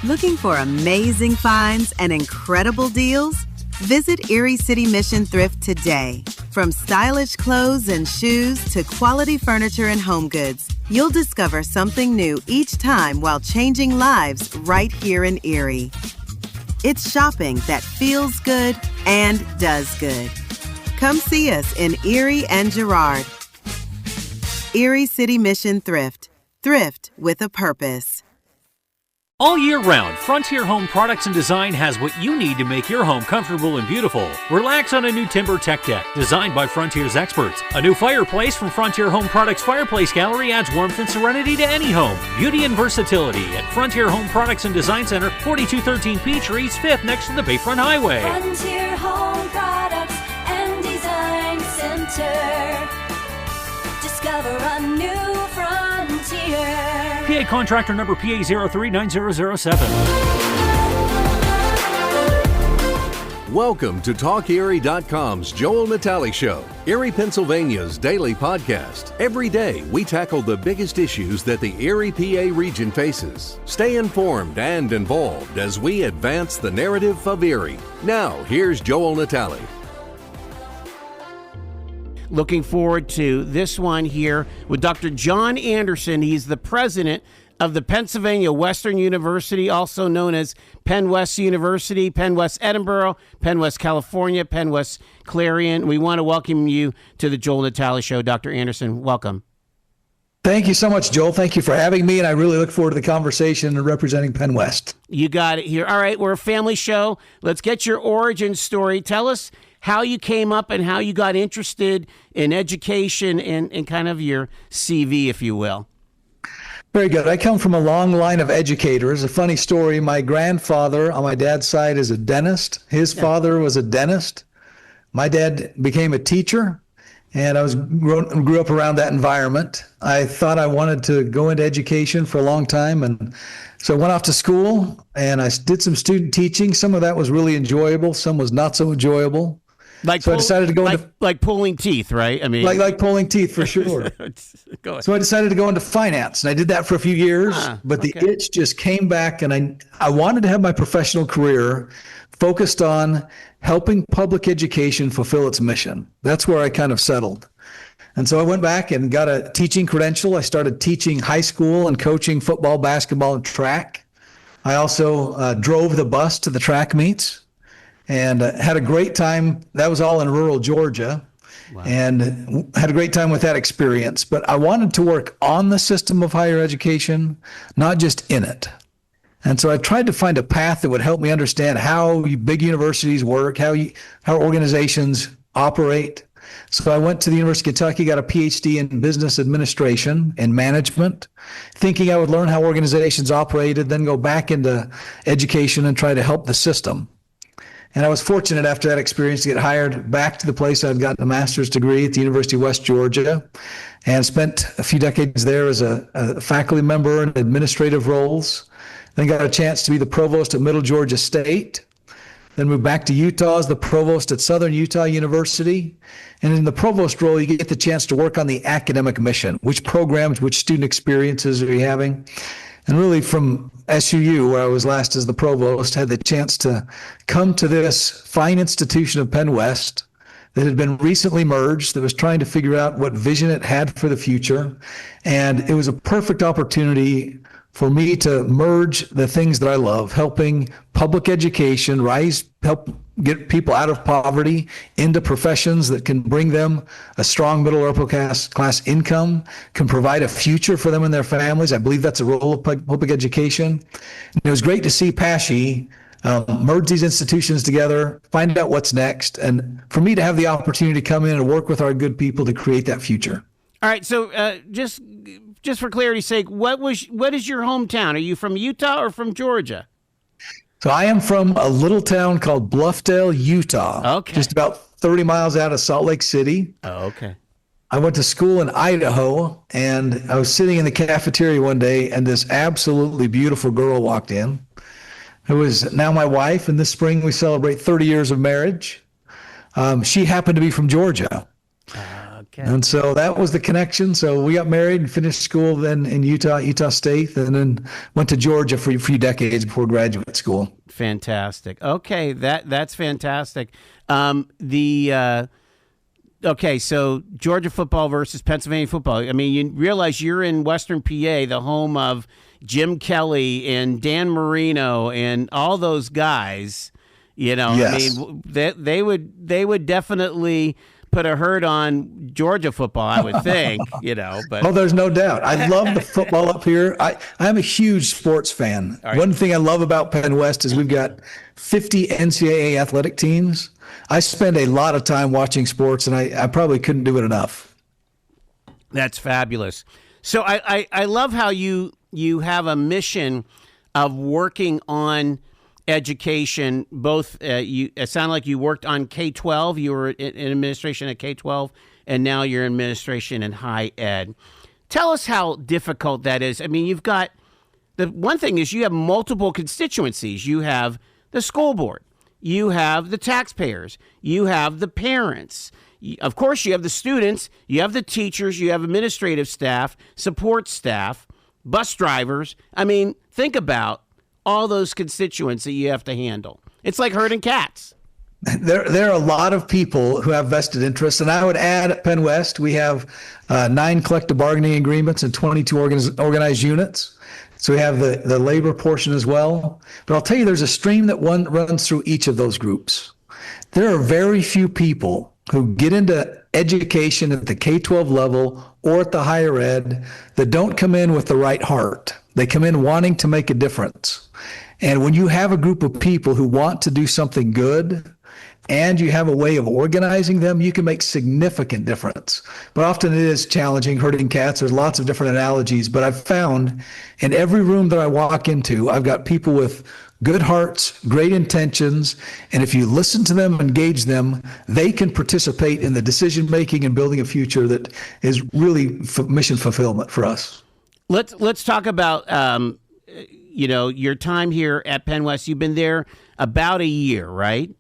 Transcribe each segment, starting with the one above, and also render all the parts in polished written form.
Looking for amazing finds and incredible deals? Visit Erie City Mission Thrift today. From stylish clothes and shoes to quality furniture and home goods, you'll discover something new each time while changing lives right here in Erie. It's shopping that feels good and does good. Come see us in Erie and Girard. Erie City Mission Thrift. Thrift with a purpose. All year round, Frontier Home Products and Design has what you need to make your home comfortable and beautiful. Relax on a new timber tech deck designed by Frontier's experts. A new fireplace from Frontier Home Products Fireplace Gallery adds warmth and serenity to any home. Beauty and versatility at Frontier Home Products and Design Center, 4213 Peachtree, 5th next to the Bayfront Highway. Frontier Home Products and Design Center. Discover a new frontier. PA contractor number PA 039007. Welcome to TalkErie.com's Joel Natale Show, Erie, Pennsylvania's daily podcast. Every day, we tackle the biggest issues that the Erie, PA region faces. Stay informed and involved as we advance the narrative of Erie. Now, here's Joel Natale. Looking forward to this one here with Dr. Jon Anderson. He's the president of the Pennsylvania Western University, also known as PennWest University, PennWest Edinboro, PennWest California, PennWest Clarion. We want to welcome you to the Joel Natale Show. Dr. Anderson, welcome. Thank you so much, Joel. Thank you for having me, and I really look forward to the conversation and representing PennWest. You got it here. All right, we're a family show. Let's get your origin story. Tell us how you came up and how you got interested in education and kind of your CV, if you will. Very good. I come from a long line of educators. A funny story, my grandfather on my dad's side is a dentist. His father was a dentist. My dad became a teacher, and I grew up around that environment. I thought I wanted to go into education for a long time, and so I went off to school, and I did some student teaching. Some of that was really enjoyable. Some was not so enjoyable. I decided to go into pulling teeth, right? I mean, like pulling teeth for sure. So I decided to go into finance, and I did that for a few years. But the itch just came back, and I wanted to have my professional career focused on helping public education fulfill its mission. That's where I kind of settled. And so I went back and got a teaching credential. I started teaching high school and coaching football, basketball, and track. I also drove the bus to the track meets. And had a great time. That was all in rural Georgia. Wow. And had a great time with that experience. But I wanted to work on the system of higher education, not just in it. And so I tried to find a path that would help me understand how big universities work, how organizations operate. So I went to the University of Kentucky, got a PhD in business administration and management, thinking I would learn how organizations operated, then go back into education and try to help the system. And I was fortunate after that experience to get hired back to the place I'd gotten a master's degree at the University of West Georgia, and spent a few decades there as a faculty member in administrative roles. Then got a chance to be the provost at Middle Georgia State. Then moved back to Utah as the provost at Southern Utah University. And in the provost role, you get the chance to work on the academic mission. Which programs, which student experiences are you having? And really from SUU, where I was last as the provost, had the chance to come to this fine institution of PennWest that had been recently merged, that was trying to figure out what vision it had for the future. And it was a perfect opportunity for me to merge the things that I love, helping public education help get people out of poverty into professions that can bring them a strong middle or upper class income, can provide a future for them and their families. I believe that's a role of public education. And it was great to see PASHE merge these institutions together, find out what's next, and for me to have the opportunity to come in and work with our good people to create that future. All right, so just for clarity's sake, what is your hometown? Are you from Utah or from Georgia? So I am from a little town called Bluffdale, Utah. Okay. Just about 30 miles out of Salt Lake City. Oh, okay. I went to school in Idaho, and I was sitting in the cafeteria one day, and this absolutely beautiful girl walked in, who is now my wife, and this spring we celebrate 30 years of marriage. She happened to be from Georgia. Okay. And so that was the connection. So we got married and finished school then in Utah State, and then went to Georgia for a few decades before graduate school. Fantastic. Okay, that's fantastic. Okay, so Georgia football versus Pennsylvania football. I mean, you realize you're in Western PA, the home of Jim Kelly and Dan Marino and all those guys. You know, Yes. I mean, they would definitely put a hurt on Georgia football, I would think. You know, but Oh, there's no doubt. I love the football up here. I'm a huge sports fan. All right. One thing I love about PennWest is we've got 50 NCAA athletic teams. I spend a lot of time watching sports, and I probably couldn't do it enough. that's fabulous. So I love how you have a mission of working on education. Both it sounded like you worked on K-12. You were in administration at K-12, and now you're in administration in high ed. Tell us how difficult that is. I mean, you've got the one thing is you have multiple constituencies. You have the school board, you have the taxpayers, you have the parents. Of course, you have the students, you have the teachers, you have administrative staff, support staff, bus drivers. I mean, think about all those constituents that you have to handle. It's like herding cats. There are a lot of people who have vested interests, and I would add at PennWest, we have 9 collective bargaining agreements and 22 organized units. So we have the labor portion as well. But I'll tell you, there's a stream that runs through each of those groups. There are very few people who get into education at the K-12 level or at the higher ed that don't come in with the right heart. They come in wanting to make a difference. And when you have a group of people who want to do something good, and you have a way of organizing them, you can make significant difference. But often it is challenging, herding cats. There's lots of different analogies, but I've found in every room that I walk into, I've got people with good hearts, great intentions, and if you listen to them, engage them, they can participate in the decision-making and building a future that is really mission fulfillment for us. Let's talk about your time here at PennWest. You've been there about a year, right?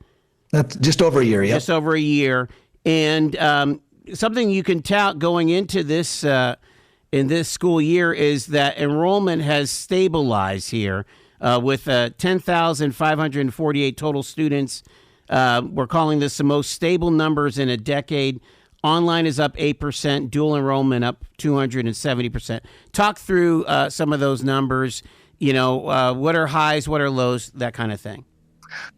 That's just over a year, yeah. Just over a year. And something you can tout going into this in this school year is that enrollment has stabilized here with 10,548 total students. We're calling this the most stable numbers in a decade. Online is up 8%, dual enrollment up 270%. Talk through some of those numbers, what are highs, what are lows, that kind of thing.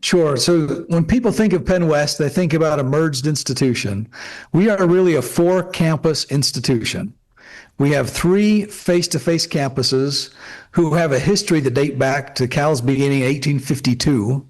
Sure. So when people think of PennWest, they think about a merged institution. We are really a 4-campus institution. We have 3 face-to-face campuses who have a history that date back to Cal's beginning in 1852,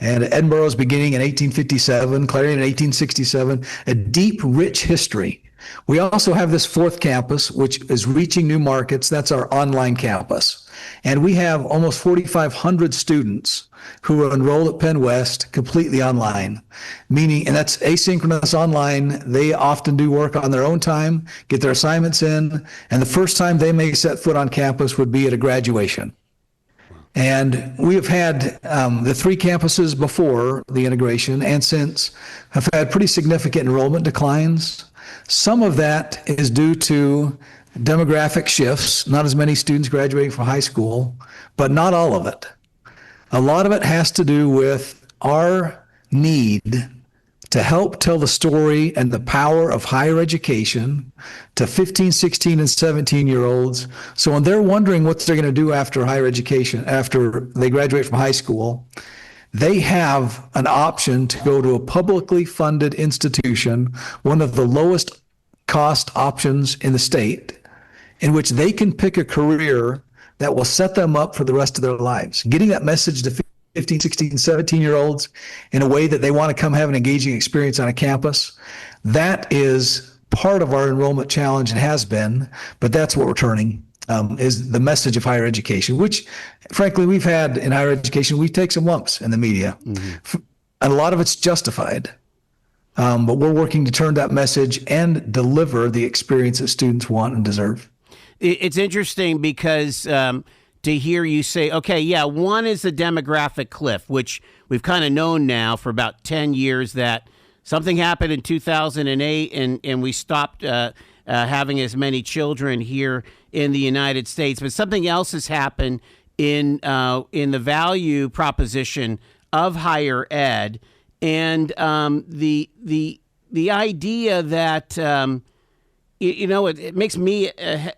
and Edinboro's beginning in 1857, Clarion in 1867, a deep, rich history. We also have this 4th campus, which is reaching new markets. That's our online campus. And we have almost 4,500 students who are enrolled at PennWest completely online, meaning, and that's asynchronous online. They often do work on their own time, get their assignments in, and the first time they may set foot on campus would be at a graduation. And we have had the 3 campuses before the integration and since have had pretty significant enrollment declines. Some of that is due to demographic shifts, not as many students graduating from high school, but not all of it. A lot of it has to do with our need to help tell the story and the power of higher education to 15, 16, and 17-year-olds. So when they're wondering what they're going to do after higher education, after they graduate from high school, they have an option to go to a publicly funded institution, one of the lowest cost options in the state, in which they can pick a career that will set them up for the rest of their lives. Getting that message to 15, 16, 17-year-olds in a way that they want to come have an engaging experience on a campus, that is part of our enrollment challenge and has been, but that's what we're turning, is the message of higher education, which, frankly, we've had in higher education. We take some lumps in the media, and a lot of it's justified. But we're working to turn that message and deliver the experience that students want and deserve. It's interesting because to hear you say, okay, yeah, one is the demographic cliff, which we've kind of known now for about 10 years that something happened in 2008, and we stopped having as many children here in the United States. But something else has happened in the value proposition of higher ed, and the idea that it makes me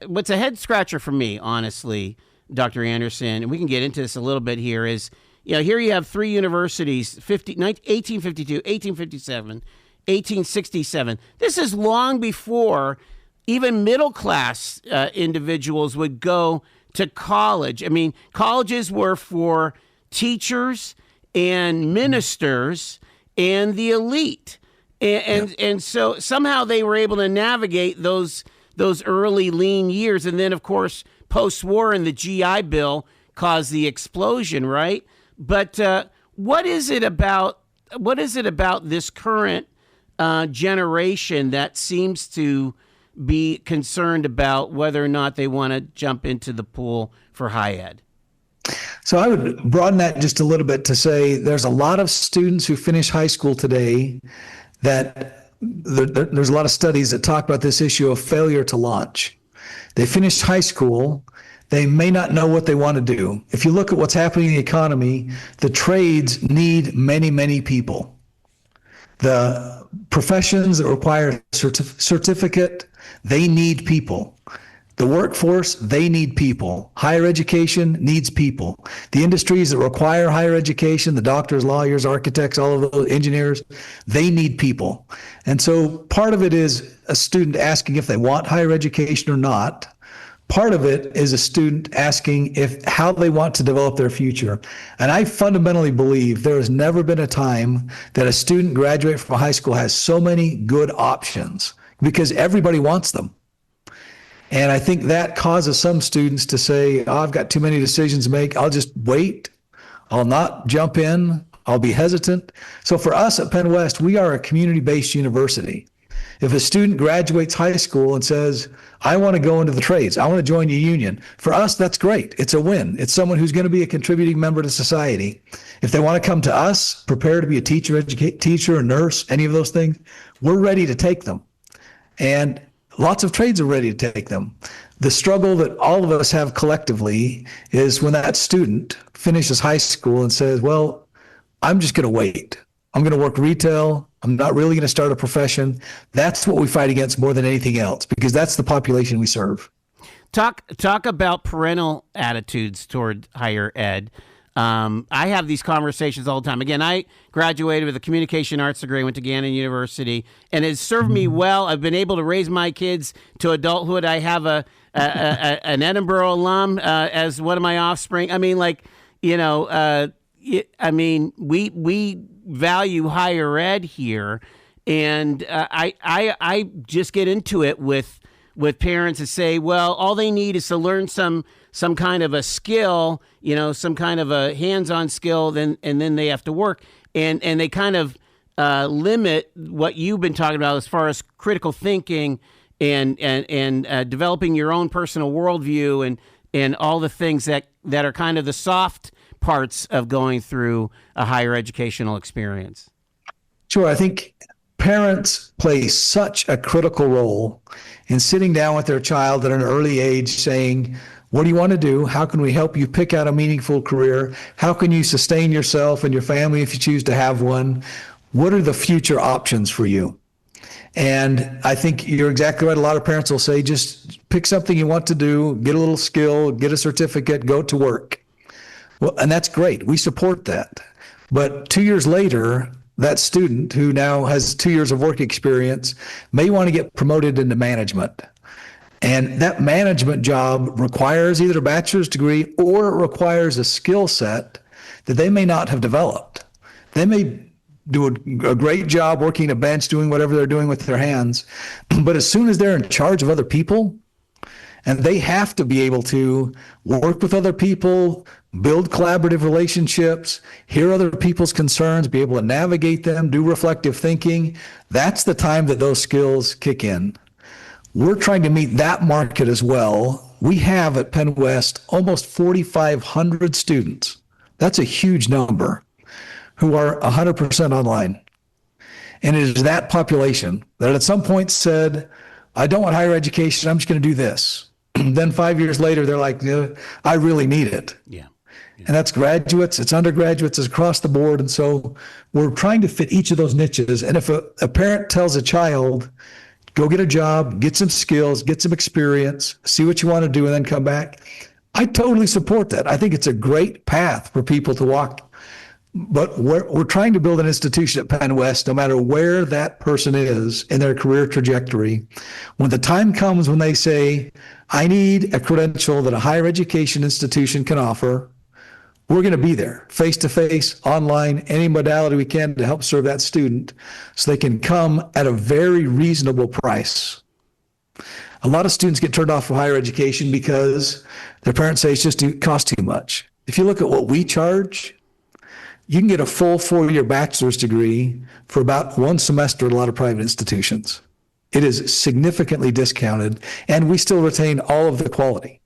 what's a head scratcher for me, honestly, Dr. Anderson, and we can get into this a little bit here, is here you have three universities, 1852, 1857, 1867. This is long before even middle-class individuals would go to college. I mean, colleges were for teachers and ministers and the elite. And so somehow they were able to navigate those early lean years. And then, of course, post-war and the GI Bill caused the explosion, right? But what is it about this current generation that seems to be concerned about whether or not they want to jump into the pool for high ed? So I would broaden that just a little bit to say there's a lot of students who finish high school today that there's a lot of studies that talk about this issue of failure to launch. They finished high school, they may not know what they want to do. If you look at what's happening in the economy, the trades need many, many people. The professions that require certificate, they need people. The workforce, they need people. Higher education needs people. The industries that require higher education, the doctors, lawyers, architects, all of those engineers, they need people. And so part of it is a student asking if they want higher education or not. Part of it is a student asking how they want to develop their future. And I fundamentally believe there has never been a time that a student graduating from high school has so many good options, because everybody wants them. And I think that causes some students to say, I've got too many decisions to make. I'll just wait. I'll not jump in. I'll be hesitant. So for us at PennWest, we are a community-based university. If a student graduates high school and says, I want to go into the trades, I want to join a union, for us, that's great. It's a win. It's someone who's going to be a contributing member to society. If they want to come to us, prepare to be a teacher, a nurse, any of those things, we're ready to take them. And lots of trades are ready to take them. The struggle that all of us have collectively is when that student finishes high school and says, well, I'm just going to wait. I'm going to work retail. I'm not really going to start a profession. That's what we fight against more than anything else, because that's the population we serve. Talk about parental attitudes toward higher ed. I have these conversations all the time. Again, I graduated with a communication arts degree, went to Gannon University, and it's served me well. I've been able to raise my kids to adulthood. I have an Edinboro alum as one of my offspring. I mean, we value higher ed here, and I just get into it with parents and say, well, all they need is to learn some kind of a skill, some kind of a hands-on skill, and then they have to work, and they kind of limit what you've been talking about as far as critical thinking and developing your own personal worldview and all the things that are kind of the soft parts of going through a higher educational experience. Sure. I think parents play such a critical role in sitting down with their child at an early age saying, what do you want to do? How can we help you pick out a meaningful career? How can you sustain yourself and your family if you choose to have one? What are the future options for you? And I think you're exactly right. A lot of parents will say, just pick something you want to do, get a little skill, get a certificate, go to work. Well, and that's great. We support that. But 2 years later, that student who now has 2 years of work experience may want to get promoted into management. And that management job requires either a bachelor's degree or it requires a skill set that they may not have developed. They may do a great job working a bench, doing whatever they're doing with their hands. But as soon as they're in charge of other people, and they have to be able to work with other people, build collaborative relationships, hear other people's concerns, be able to navigate them, do reflective thinking, that's the time that those skills kick in. We're trying to meet that market as well. We have at PennWest almost 4,500 students. That's a huge number who are 100% online. And it is that population that at some point said, I don't want higher education. I'm just going to do this. Then 5 years later, they're like, I really need it. Yeah. And that's graduates, it's undergraduates, it's across the board. And so we're trying to fit each of those niches. And if a parent tells a child, go get a job, get some skills, get some experience, see what you want to do, and then come back, I totally support that. I think it's a great path for people to walk. But we're trying to build an institution at PennWest, no matter where that person is in their career trajectory. When the time comes when they say, I need a credential that a higher education institution can offer, we're going to be there, face-to-face, online, any modality we can to help serve that student so they can come at a very reasonable price. A lot of students get turned off from higher education because their parents say it costs too much. If you look at what we charge, you can get a full 4-year bachelor's degree for about one semester at a lot of private institutions. It is significantly discounted, and we still retain all of the quality.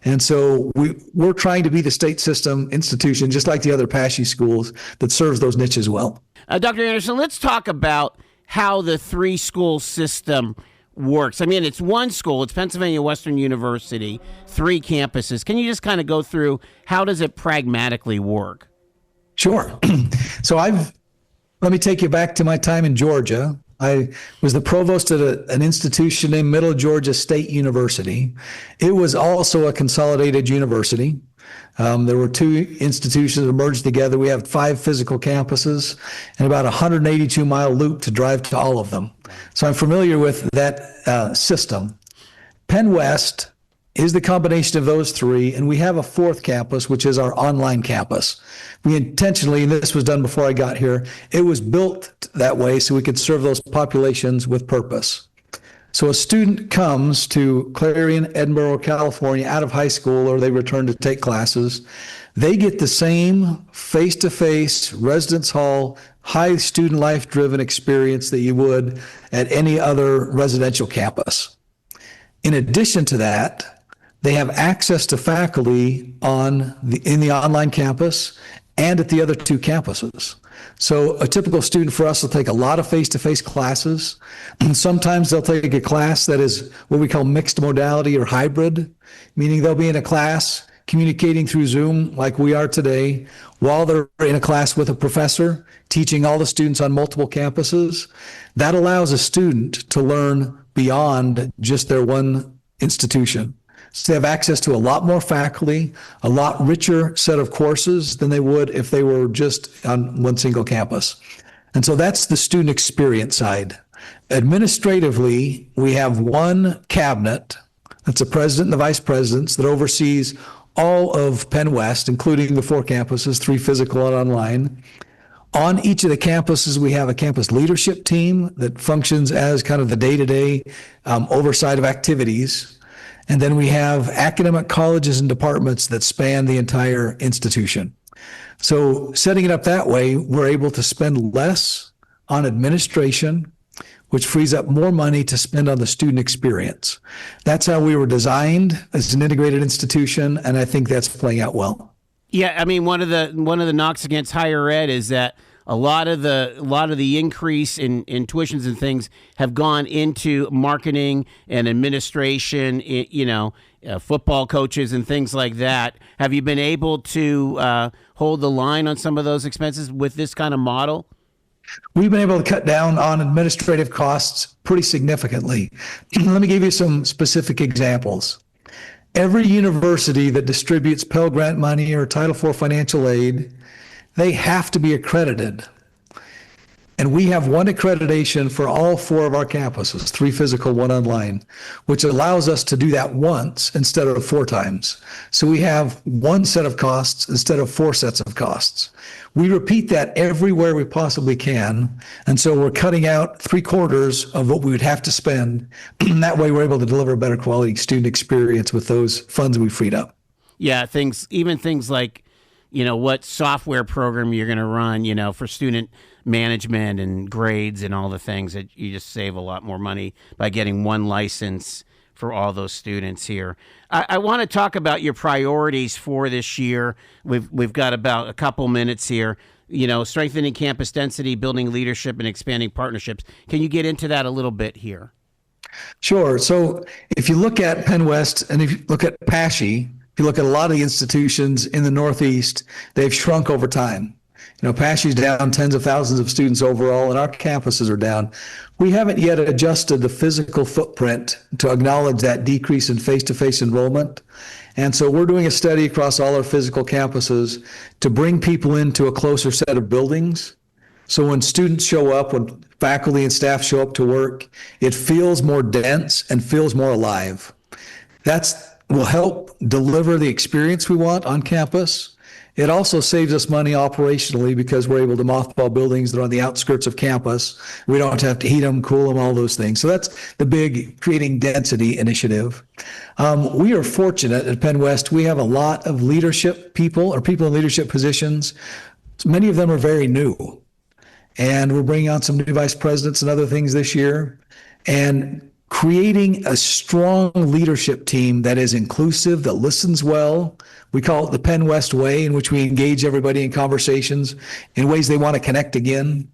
And so we're trying to be the state system institution, just like the other PASHE schools, that serves those niches well. Dr. Anderson, let's talk about how the 3-school system works. I mean, it's one school. It's Pennsylvania Western University, 3 campuses. Can you just kind of go through how does it pragmatically work? Sure. So let me take you back to my time in Georgia. I was the provost at an institution named Middle Georgia State University. It was also a consolidated university. There were 2 institutions that merged together. We have 5 physical campuses and about a 182-mile loop to drive to all of them. So I'm familiar with that system. PennWest is the combination of those 3, and we have a 4th campus, which is our online campus. We intentionally, and this was done before I got here, it was built that way so we could serve those populations with purpose. So a student comes to Clarion, Edinboro, California out of high school, or they return to take classes. They get the same face-to-face, residence hall, high student life-driven experience that you would at any other residential campus. In addition to that, they have access to faculty in the online campus and at the other 2 campuses. So a typical student for us will take a lot of face-to-face classes. Sometimes they'll take a class that is what we call mixed modality or hybrid, meaning they'll be in a class communicating through Zoom like we are today, while they're in a class with a professor teaching all the students on multiple campuses. That allows a student to learn beyond just their one institution. So they have access to a lot more faculty, a lot richer set of courses than they would if they were just on one single campus. And so that's the student experience side. Administratively, we have one cabinet, that's the president and the vice presidents, that oversees all of PennWest, including the 4 campuses, 3 physical and online. On each of the campuses, we have a campus leadership team that functions as kind of the day-to-day oversight of activities. And then we have academic colleges and departments that span the entire institution. So setting it up that way, we're able to spend less on administration, which frees up more money to spend on the student experience. That's how we were designed as an integrated institution, and I think that's playing out well. Yeah, I mean, one of the knocks against higher ed is that a lot of the increase in tuitions and things have gone into marketing and administration, football coaches and things like that. Have you been able to hold the line on some of those expenses with this kind of model? We've been able to cut down on administrative costs pretty significantly. Let me give you some specific examples. Every university that distributes Pell Grant money or Title IV financial aid, they have to be accredited. And we have one accreditation for all 4 of our campuses, 3 physical, 1 online, which allows us to do that once instead of 4 times. So we have 1 set of costs instead of 4 sets of costs. We repeat that everywhere we possibly can. And so we're cutting out 3/4 of what we would have to spend. And that way we're able to deliver a better quality student experience with those funds we freed up. Yeah, things like, what software program you're going to run, for student management and grades and all the things that you just save a lot more money by getting one license for all those students here. I want to talk about your priorities for this year. We've got about a couple minutes here. Strengthening campus density, building leadership, and expanding partnerships. Can you get into that a little bit here? Sure. So if you look at PennWest and if you look at PASHE, if you look at a lot of the institutions in the Northeast, they've shrunk over time. PASHE's down tens of thousands of students overall, and our campuses are down. We haven't yet adjusted the physical footprint to acknowledge that decrease in face-to-face enrollment. And so we're doing a study across all our physical campuses to bring people into a closer set of buildings. So when students show up, when faculty and staff show up to work, it feels more dense and feels more alive. That will help deliver the experience we want on campus. It also saves us money operationally because we're able to mothball buildings that are on the outskirts of campus. We don't have to heat them, cool them, all those things. So that's the big creating density initiative. We are fortunate at PennWest. We have a lot of leadership people or people in leadership positions. Many of them are very new. And we're bringing on some new vice presidents and other things this year. And creating a strong leadership team that is inclusive, that listens well. We call it the PennWest way, in which we engage everybody in conversations in ways they want to connect again.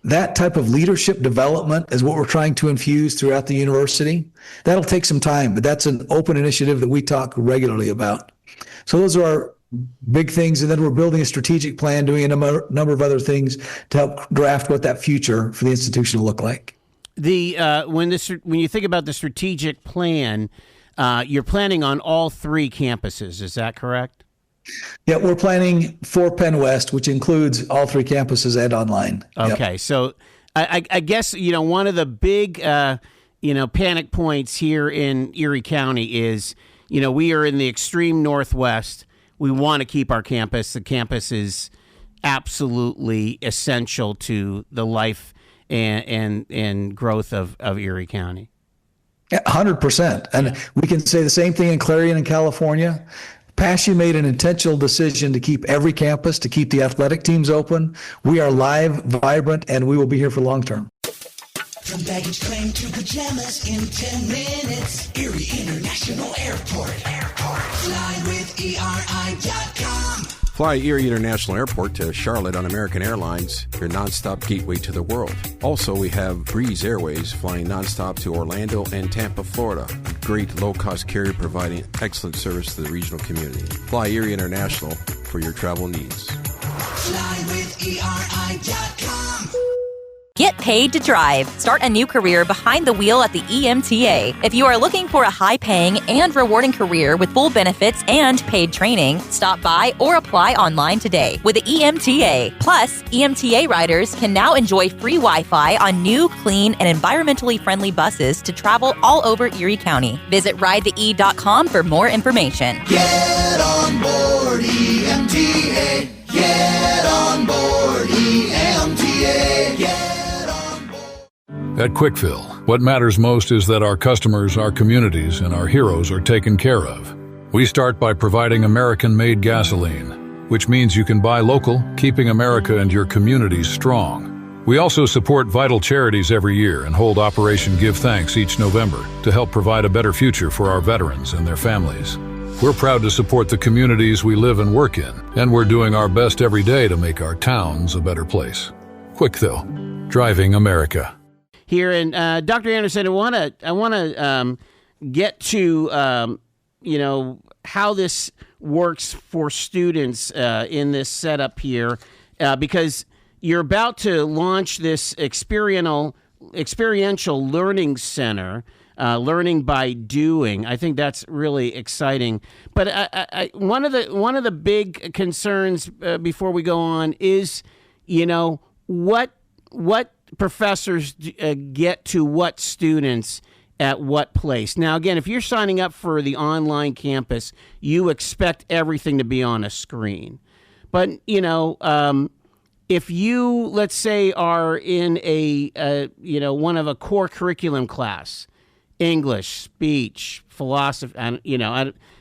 That type of leadership development is what we're trying to infuse throughout the university. That'll take some time, but that's an open initiative that we talk regularly about. So those are our big things. And then we're building a strategic plan, doing a number of other things to help draft what that future for the institution will look like. When you think about the strategic plan, you're planning on all three campuses. Is that correct? Yeah, we're planning for PennWest, which includes all three campuses and online. Okay, so I guess one of the big panic points here in Erie County is we are in the extreme Northwest. We want to keep our campus. The campus is absolutely essential to the life and growth of Erie County. 100%. And we can say the same thing in Clarion in California. PASHE made an intentional decision to keep every campus, to keep the athletic teams open. We are live, vibrant, and we will be here for long term. From baggage claim to pajamas in 10 minutes. Erie International Airport. Fly with ERI.com. Fly Erie International Airport to Charlotte on American Airlines, your nonstop gateway to the world. Also, we have Breeze Airways flying nonstop to Orlando and Tampa, Florida. A great low-cost carrier providing excellent service to the regional community. Fly Erie International for your travel needs. Fly with ERI.com. Get paid to drive. Start a new career behind the wheel at the EMTA. If you are looking for a high-paying and rewarding career with full benefits and paid training, stop by or apply online today with the EMTA. Plus, EMTA riders can now enjoy free Wi-Fi on new, clean, and environmentally friendly buses to travel all over Erie County. Visit ridethee.com for more information. Get on board EMTA. Get on board EMTA. Get on board. At Quickfill, what matters most is that our customers, our communities, and our heroes are taken care of. We start by providing American-made gasoline, which means you can buy local, keeping America and your communities strong. We also support vital charities every year and hold Operation Give Thanks each November to help provide a better future for our veterans and their families. We're proud to support the communities we live and work in, and we're doing our best every day to make our towns a better place. Quickfill, driving America. Here, and Dr. Anderson, I want to get to how this works for students in this setup here, because you're about to launch this experiential learning center, learning by doing. I think that's really exciting. But one of the big concerns before we go on is, what professors get to what students at what place. Now, again, if you're signing up for the online campus, you expect everything to be on a screen. But, if you, let's say, are in one of a core curriculum class, English, speech, philosophy, and,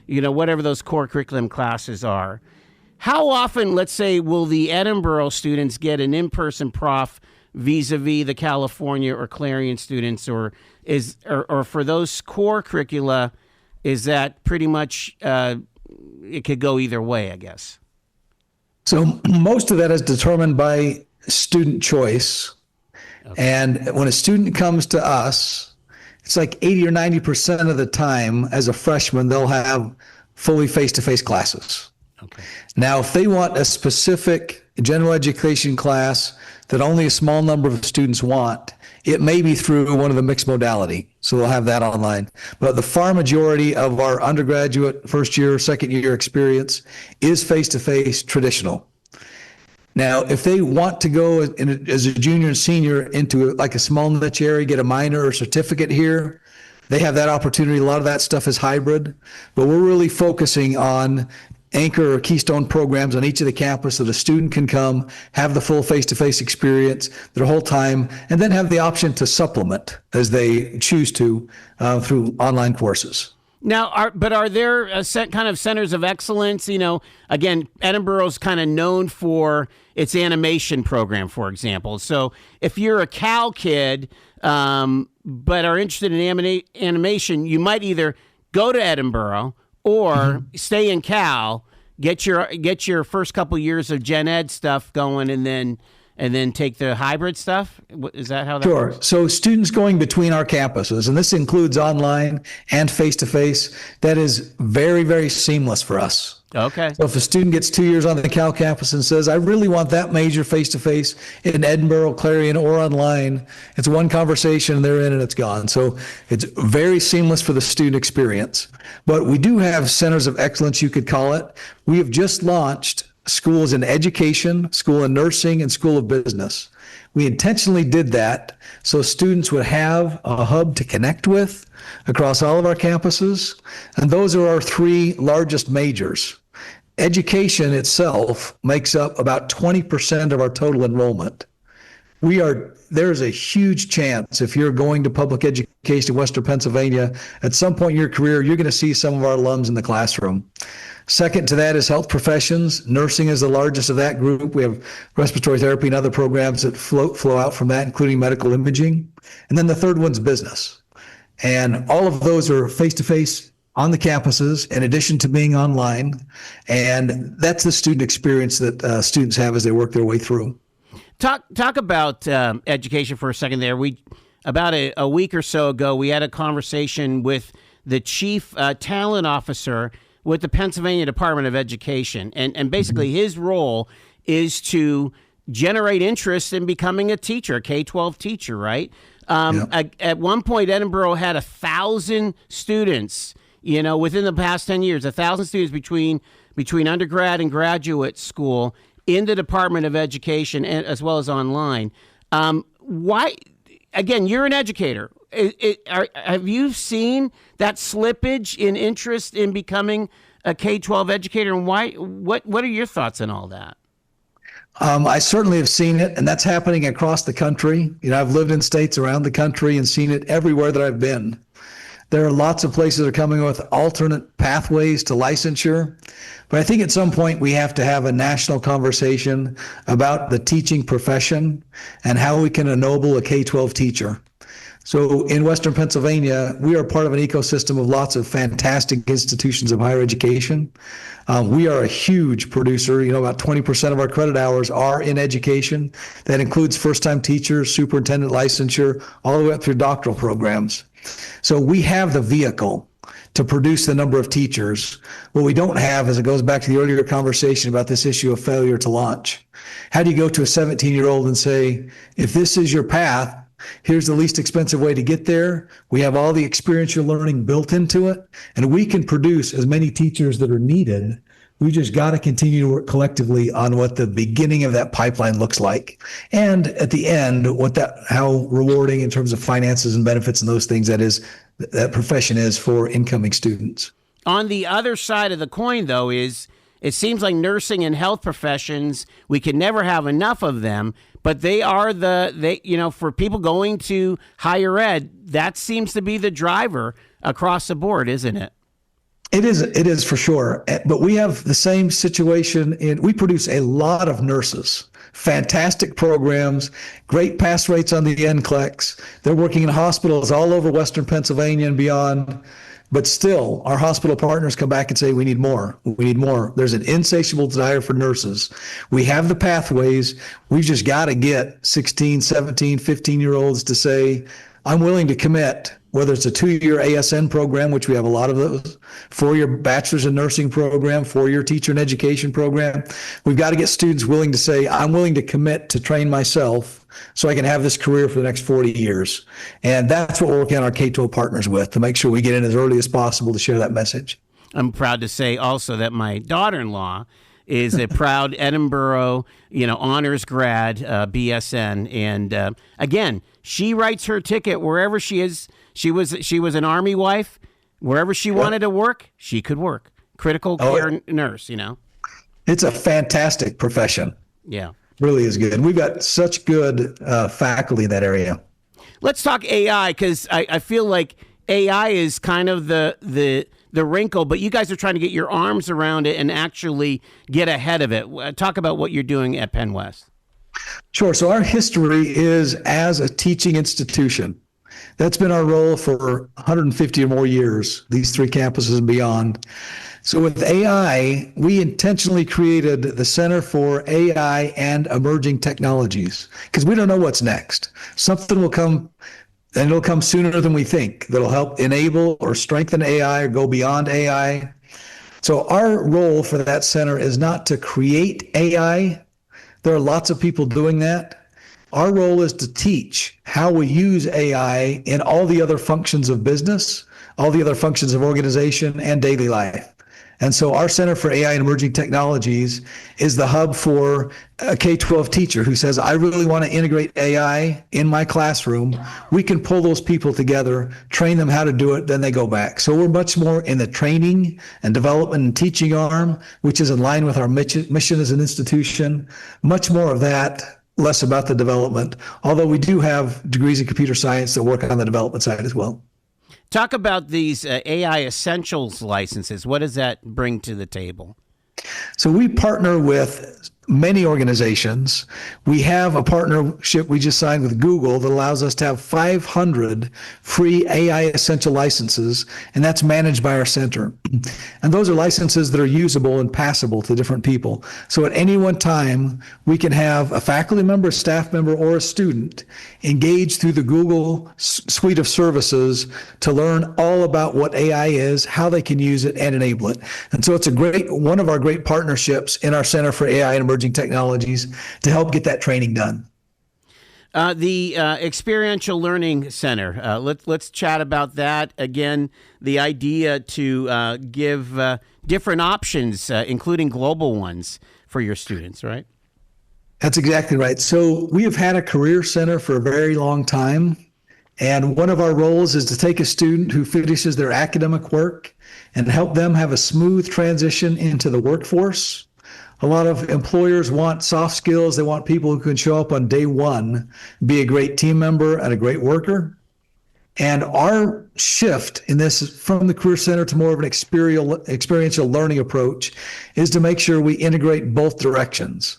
whatever those core curriculum classes are, how often, let's say, will the Edinboro students get an in-person prof vis-a-vis the California or Clarion students, or for those core curricula, is that pretty much it could go either way, I guess? So most of that is determined by student choice. Okay. And when a student comes to us, it's like 80 or 90% of the time as a freshman, they'll have fully face-to-face classes. Okay. Now, if they want a specific general education class that only a small number of students want, it may be through one of the mixed modality. So they'll have that online. But the far majority of our undergraduate first year, second year experience is face-to-face traditional. Now, if they want to go as a junior and senior into like a small niche area, get a minor or certificate here, they have that opportunity. A lot of that stuff is hybrid, but we're really focusing on anchor or keystone programs on each of the campus so the student can come, have the full face-to-face experience their whole time, and then have the option to supplement as they choose to through online courses. Now, are there kind of centers of excellence? You know, again, Edinboro's kind of known for its animation program, for example. So if you're a Cal kid but are interested in animation, you might either go to Edinboro or stay in Cal, get your first couple years of gen ed stuff going, and then take the hybrid stuff. Is that how that works? Sure. So students going between our campuses, and this includes online and face-to-face, that is very, very seamless for us. Okay. So if a student gets 2 years on the Cal campus and says, I really want that major face-to-face in Edinboro, Clarion, or online, it's one conversation and they're in and it's gone. So it's very seamless for the student experience. But we do have centers of excellence, you could call it. We have just launched schools in education, school in nursing, and school of business. We intentionally did that so students would have a hub to connect with across all of our campuses. And those are our three largest majors. Education itself makes up about 20% of our total enrollment. There's a huge chance if you're going to public education in Western Pennsylvania, at some point in your career, you're going to see some of our alums in the classroom. Second to that is health professions. Nursing is the largest of that group. We have respiratory therapy and other programs that flow out from that, including medical imaging. And then the third one's business. And all of those are face-to-face on the campuses, in addition to being online. And that's the student experience that students have as they work their way through. Talk about education for a second there. About a week or so ago, we had a conversation with the chief talent officer with the Pennsylvania Department of Education. And basically his role is to generate interest in becoming a teacher, a K-12 teacher, right? At one point, Edinboro had 1,000 students, within the past 10 years, 1,000 students between undergrad and graduate school in the Department of Education, and as well as online. Why? Again, you're an educator. Have you seen that slippage in interest in becoming a K-12 educator, and why? What are your thoughts on all that? I certainly have seen it, and that's happening across the country. I've lived in states around the country and seen it everywhere that I've been. There are lots of places that are coming with alternate pathways to licensure. But I think at some point we have to have a national conversation about the teaching profession and how we can ennoble a K-12 teacher. So in Western Pennsylvania, we are part of an ecosystem of lots of fantastic institutions of higher education. We are a huge producer. About 20% of our credit hours are in education. That includes first-time teachers, superintendent licensure, all the way up through doctoral programs. So we have the vehicle to produce the number of teachers. What we don't have is, it goes back to the earlier conversation about this issue of failure to launch. How do you go to a 17-year-old and say, if this is your path, here's the least expensive way to get there. We have all the experiential learning built into it, and we can produce as many teachers that are needed. We just got to continue to work collectively on what the beginning of that pipeline looks like. And at the end, how rewarding in terms of finances and benefits and those things that profession is for incoming students. On the other side of the coin, though, is it seems like nursing and health professions, we can never have enough of them, but they are for people going to higher ed, that seems to be the driver across the board, isn't it? It is for sure. But we have the same situation we produce a lot of nurses, fantastic programs, great pass rates on the NCLEX. They're working in hospitals all over Western Pennsylvania and beyond. But still, our hospital partners come back and say, we need more. We need more. There's an insatiable desire for nurses. We have the pathways. We've just got to get 16, 17, 15-year-olds to say, I'm willing to commit, whether it's a 2-year ASN program, which we have a lot of those, 4-year bachelor's in nursing program, 4-year teacher in education program. We've got to get students willing to say, I'm willing to commit to train myself so I can have this career for the next 40 years. And that's what we're working on our K-12 partners with, to make sure we get in as early as possible to share that message. I'm proud to say also that my daughter-in-law is a proud Edinboro, honors grad, BSN. And again, she writes her ticket wherever she is. She was an Army wife. Wherever she wanted to work, she could work. Critical care nurse, It's a fantastic profession. Yeah. Really is good. And we've got such good faculty in that area. Let's talk AI, because I feel like AI is kind of the wrinkle, but you guys are trying to get your arms around it and actually get ahead of it. Talk about what you're doing at PennWest. Sure. So our history is as a teaching institution. That's been our role for 150 or more years, these 3 campuses and beyond. So with AI, we intentionally created the Center for AI and Emerging Technologies, because we don't know what's next. Something will come, and it'll come sooner than we think, that'll help enable or strengthen AI or go beyond AI. So our role for that center is not to create AI. There are lots of people doing that. Our role is to teach how we use AI in all the other functions of business, all the other functions of organization and daily life. And so our Center for AI and Emerging Technologies is the hub for a K-12 teacher who says, I really want to integrate AI in my classroom. We can pull those people together, train them how to do it, then they go back. So we're much more in the training and development and teaching arm, which is in line with our mission as an institution. Much more of that, less about the development, although we do have degrees in computer science that work on the development side as well. Talk about these AI Essentials licenses. What does that bring to the table? So we partner with many organizations. We have a partnership we just signed with Google that allows us to have 500 free AI Essential licenses, and that's managed by our center. And those are licenses that are usable and passable to different people. So at any one time, we can have a faculty member, a staff member, or a student engage through the Google suite of services to learn all about what AI is, how they can use it, and enable it. And so it's one of our great partnerships in our Center for AI and Emerging Technologies to help get that training done. The Experiential Learning Center. Let's chat about that. Again, the idea to give different options, including global ones, for your students, right? That's exactly right. So we have had a career center for a very long time. And one of our roles is to take a student who finishes their academic work and help them have a smooth transition into the workforce. A lot of employers want soft skills. They want people who can show up on day one, be a great team member and a great worker. And our shift in this from the Career Center to more of an experiential learning approach is to make sure we integrate both directions.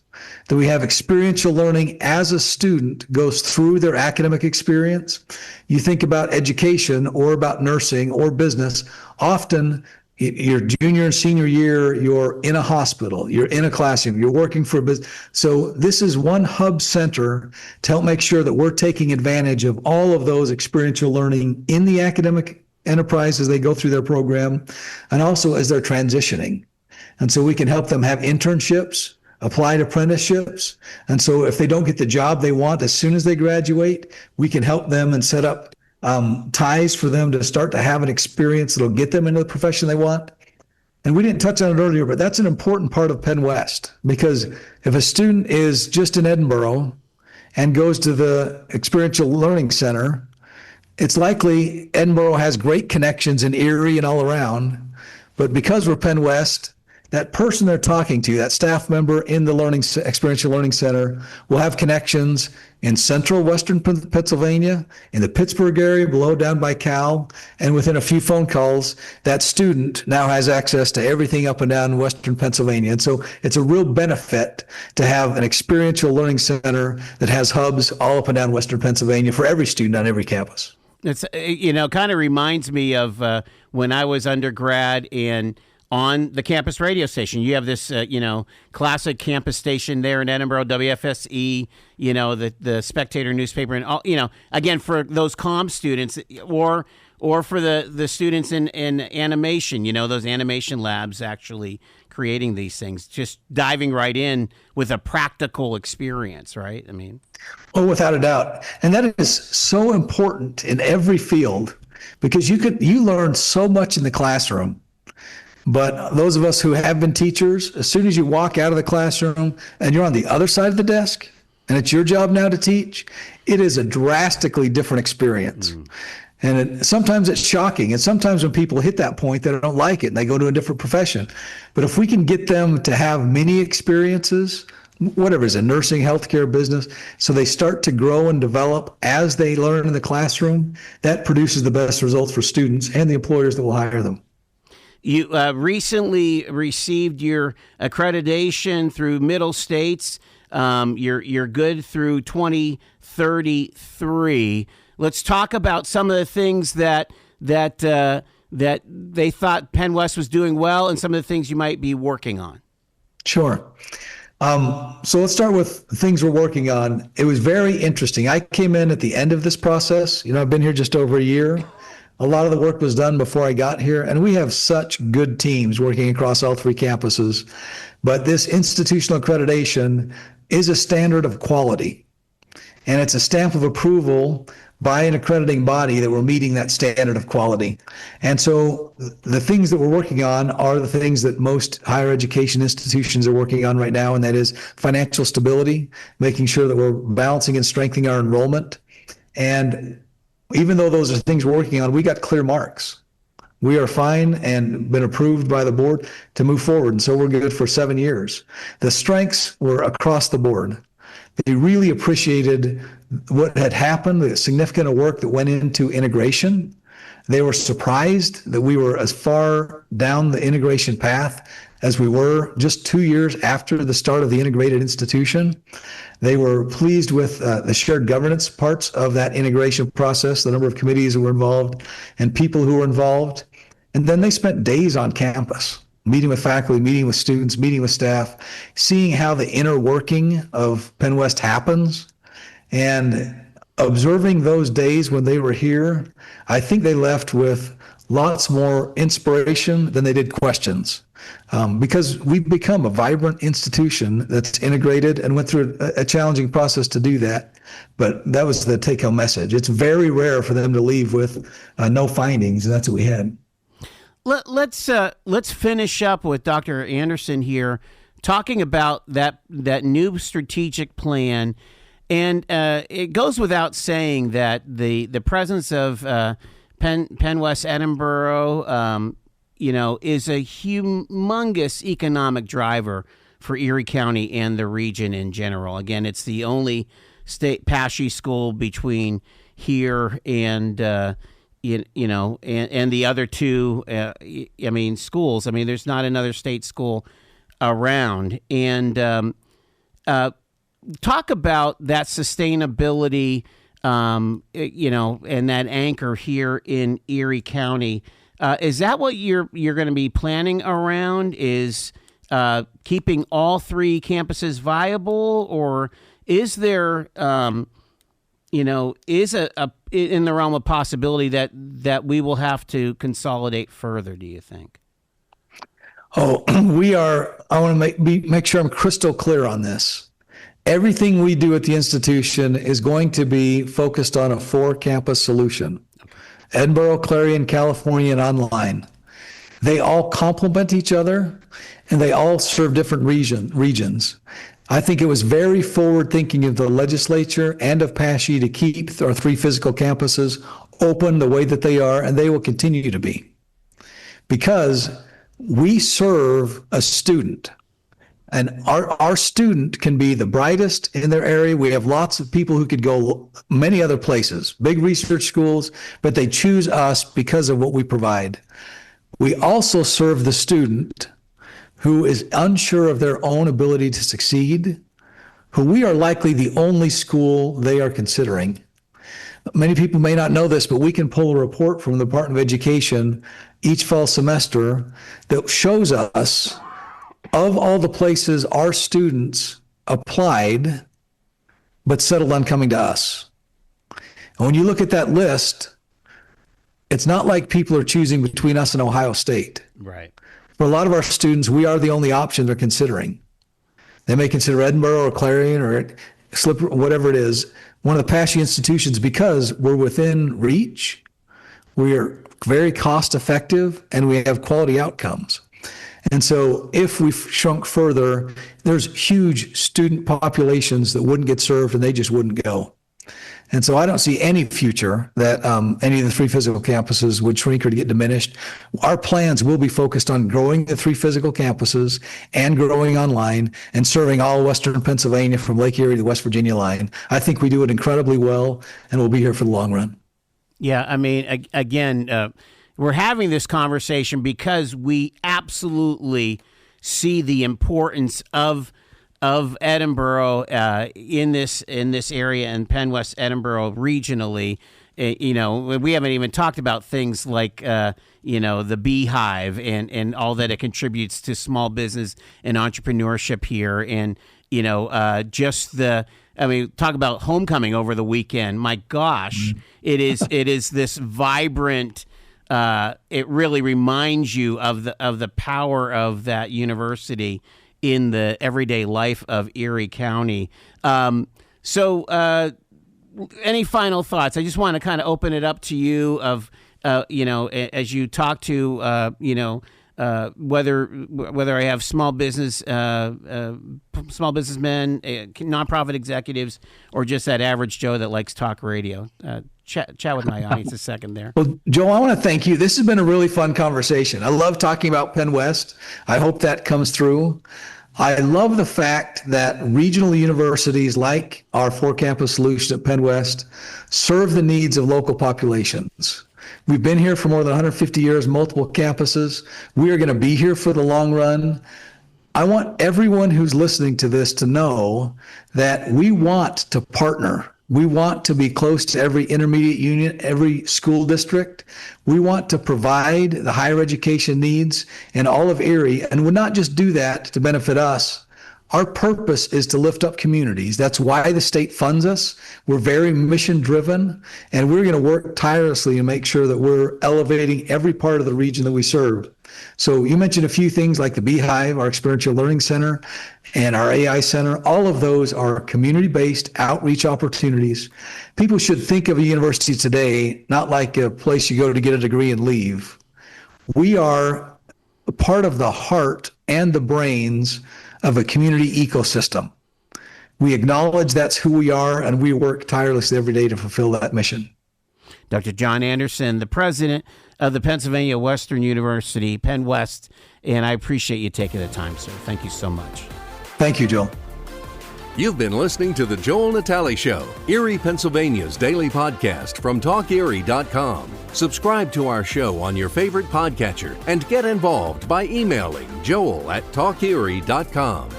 That we have experiential learning as a student goes through their academic experience. You think about education or about nursing or business, often your junior and senior year, you're in a hospital, you're in a classroom, you're working for a business. So this is one hub center to help make sure that we're taking advantage of all of those experiential learning in the academic enterprise as they go through their program and also as they're transitioning. And so we can help them have internships, applied apprenticeships. And so if they don't get the job they want as soon as they graduate, we can help them and set up ties for them to start to have an experience that'll get them into the profession they want. And we didn't touch on it earlier, but that's an important part of PennWest, because if a student is just in Edinboro and goes to the Experiential Learning Center, it's likely Edinboro has great connections in Erie and all around, but because we're PennWest, that person they're talking to, that staff member in the experiential learning center, will have connections in central western Pennsylvania, in the Pittsburgh area, below down by Cal, and within a few phone calls, that student now has access to everything up and down western Pennsylvania. And so it's a real benefit to have an experiential learning center that has hubs all up and down western Pennsylvania for every student on every campus. It's, kind of reminds me of when I was undergrad and on the campus radio station. You have this, classic campus station there in Edinboro, WFSE, the Spectator newspaper, and all, again, for those comm students or for the students in animation, those animation labs actually creating these things, just diving right in with a practical experience, right? I mean. Oh, without a doubt. And that is so important in every field, because you learn so much in the classroom. But those of us who have been teachers, as soon as you walk out of the classroom and you're on the other side of the desk and it's your job now to teach, it is a drastically different experience. And sometimes it's shocking. And sometimes when people hit that point, they don't like it and they go to a different profession. But if we can get them to have many experiences, whatever it is, a nursing, healthcare, business, so they start to grow and develop as they learn in the classroom, that produces the best results for students and the employers that will hire them. You recently received your accreditation through Middle States. You're good through 2033. Let's talk about some of the things that they thought PennWest was doing well, and some of the things you might be working on. Sure. So let's start with things we're working on. It was very interesting. I came in at the end of this process. I've been here just over a year. A lot of the work was done before I got here, and we have such good teams working across all three campuses. But this institutional accreditation is a standard of quality, and it's a stamp of approval by an accrediting body that we're meeting that standard of quality. And so the things that we're working on are the things that most higher education institutions are working on right now, and that is financial stability, making sure that we're balancing and strengthening our enrollment. And even though those are things we're working on, we got clear marks. We are fine and been approved by the board to move forward. And so we're good for 7 years. The strengths were across the board. They really appreciated what had happened, the significant work that went into integration. They were surprised that we were as far down the integration path as we were just 2 years after the start of the integrated institution. They were pleased with the shared governance parts of that integration process, the number of committees that were involved and people who were involved. And then they spent days on campus, meeting with faculty, meeting with students, meeting with staff, seeing how the inner working of PennWest happens. And observing those days when they were here, I think they left with lots more inspiration than they did questions. Because we've become a vibrant institution that's integrated and went through a challenging process to do that. But that was the take-home message. It's very rare for them to leave with no findings, and that's what we had. Let's finish up with Dr. Anderson here, talking about that new strategic plan. And it goes without saying that the presence of PennWest Edinboro, is a humongous economic driver for Erie County and the region in general. Again, it's the only state PASHE school between here and and the other two. Schools. There's not another state school around. And talk about that sustainability, and that anchor here in Erie County. Is that what you're going to be planning around? Is keeping all three campuses viable, or is there, is a in the realm of possibility that we will have to consolidate further? Do you think? Oh, we are. I want to make sure I'm crystal clear on this. Everything we do at the institution is going to be focused on a 4-campus solution. Edinboro, Clarion, California, and online. They all complement each other, and they all serve different regions. I think it was very forward-thinking of the legislature and of PASHE to keep our 3 physical campuses open the way that they are, and they will continue to be. Because We serve a student. And our student can be the brightest in their area. We have lots of people who could go many other places, big research schools, but they choose us because of what we provide. We also serve the student who is unsure of their own ability to succeed, who we are likely the only school they are considering. Many people may not know this, but we can pull a report from the Department of Education each fall semester that shows us, of all the places our students applied but settled on coming to us. And when you look at that list, it's not like people are choosing between us and Ohio State. Right. For a lot of our students, we are the only option they're considering. They may consider Edinboro or Clarion or Slipper, whatever it is, one of the PASHE institutions, because we're within reach, we are very cost effective, and we have quality outcomes. And so if we shrunk further, there's huge student populations that wouldn't get served and they just wouldn't go. And so I don't see any future that any of the 3 physical campuses would shrink or get diminished. Our plans will be focused on growing the 3 physical campuses and growing online and serving all Western Pennsylvania from Lake Erie to the West Virginia line. I think we do it incredibly well, and we'll be here for the long run. Yeah, I mean, again, we're having this conversation because we absolutely see the importance of Edinboro in this area and PennWest Edinboro regionally. We haven't even talked about things like the beehive and all that it contributes to small business and entrepreneurship here, and talk about homecoming over the weekend. My gosh, it is this vibrant. It really reminds you of the power of that university in the everyday life of Erie County. So any final thoughts? I just want to kind of open it up to you as you talk to, whether I have small businessmen, nonprofit executives, or just that average Joe that likes talk radio. Chat with my audience a second there. Well, Joe, I want to thank you. This has been a really fun conversation. I love talking about PennWest. I hope that comes through. I love the fact that regional universities like our 4-campus solution at PennWest serve the needs of local populations. We've been here for more than 150 years, multiple campuses. We are going to be here for the long run. I want everyone who's listening to this to know that we want to partner. We want to be close to every intermediate unit, every school district. We want to provide the higher education needs in all of Erie, and we'll not just do that to benefit us. Our purpose is to lift up communities. That's why the state funds us. We're very mission driven, and we're going to work tirelessly to make sure that we're elevating every part of the region that we serve. So you mentioned a few things like the Beehive, our Experiential Learning Center, and our AI Center. All of those are community-based outreach opportunities. People should think of a university today not like a place you go to get a degree and leave. We are a part of the heart and the brains of a community ecosystem. We acknowledge that's who we are, and we work tirelessly every day to fulfill that mission. Dr. Jon Anderson, the president of the Pennsylvania Western University, PennWest, and I appreciate you taking the time, sir. Thank you so much. Thank you, Joel. You've been listening to The Joel Natale Show, Erie, Pennsylvania's daily podcast from TalkErie.com. Subscribe to our show on your favorite podcatcher and get involved by emailing joel@TalkErie.com.